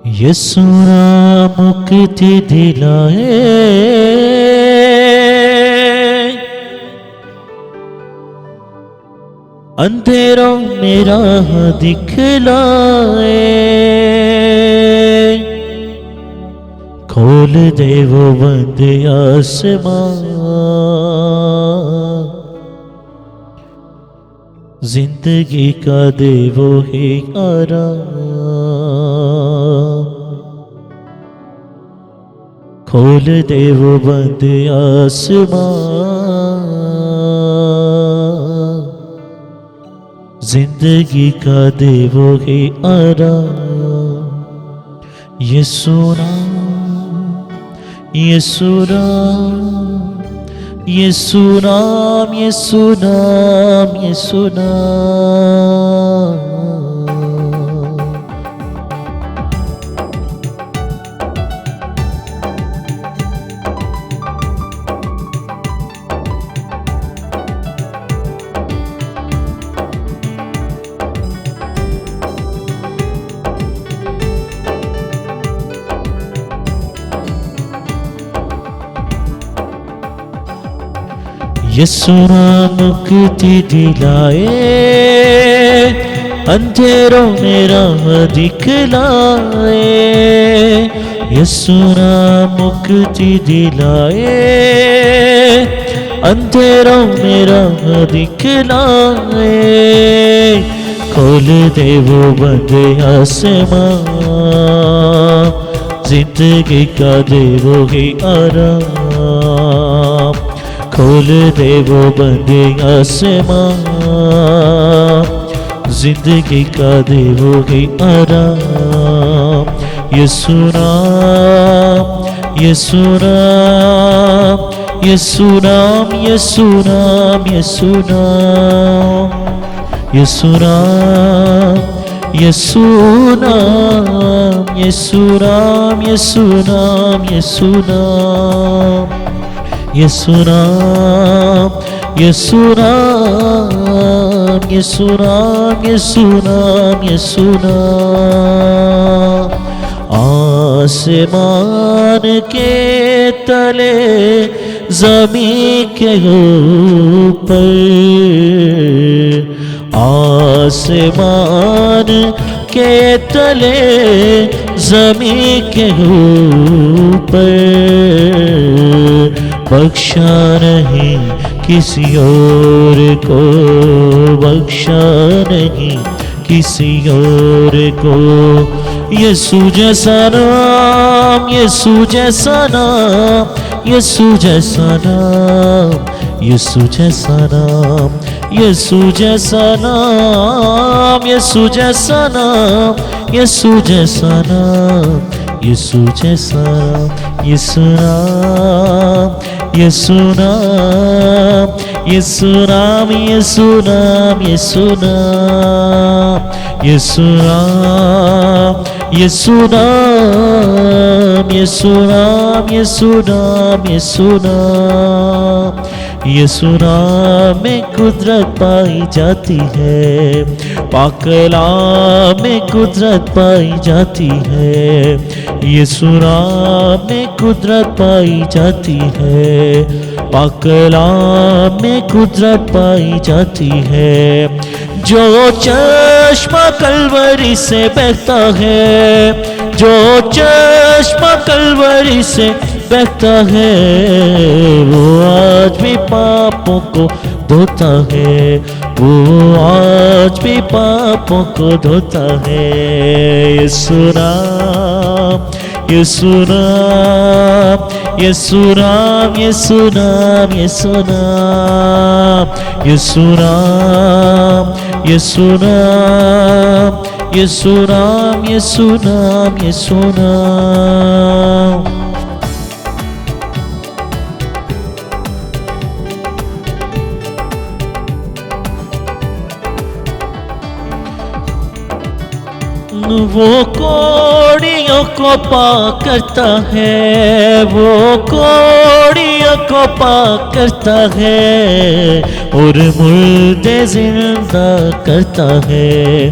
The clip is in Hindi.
यसूरा मुक्ति दिलाए, अंधेरों में राह दिखलाए। खोल दे वो बंद आसमां, जिंदगी का दे वो है आराम। खोल दे वो बंद आसमां, जिंदगी का दे वो है आराम। यसूरा यसूरा यसूरा यसूरा यसूरा। यसूरा मुक्ति दिलाए, अंधेरों में राह दिखलाए। यसूरा मुक्ति दिलाए, अंधेरों में राह दिखलाए। खोल दे वो बंद आसमां, जिंदगी का दे वो है आराम। खोल दे वो बंद आसमां, जिंदगी का दे वो है आराम। यसूरा यसूरा यसूरा यसूरा यसूरा यसूरा यसूरा यसूरा यसूरा यसूरा यसूरा यसूरा यसूरा यसूरा यसूरा। आसमान के तले ज़मीं के ऊपर, आसमान के तले ज़मीं के ऊपर। बख्शा नहीं किसी और को, बख्शा नहीं किसी और को। यीशु जैसा नाम, यीशु जैसा नाम, यीशु जैसा नाम, यीशु जैसा नाम, यीशु जैसा नाम, यीशु जैसा नाम, यीशु जैसा नाम, यीशु जैसा नाम। यीशु नाम, यीशु नाम, यीशु नाम, यीशु नाम, यीशु नाम, यीशु नाम, यीशु नाम, यीशु नाम, यीशु नाम, यीशु नाम। यीशु नाम में कुदरत पाई जाती है, पाक कलाम में कुदरत पाई जाती है। यीशु नाम में कुदरत पाई जाती है, पाक कलाम में कुदरत पाई जाती है। जो चश्मा कलवरी से बहता है, जो चश्मा कलवरी से बहता है, वो आज भी पापों को धोता है, वो आज भी पापों को धोता है। यीशु नाम, यीशु नाम, यीशु नाम, यीशु नाम, यीशु नाम, यीशु नाम, यीशु नाम, यीशु नाम, यीशु नाम, यीशु नाम। वो कोड़ियों को पाक करता है, वो कोड़ियों को पाक करता है, और मुर्दे जिंदा करता है,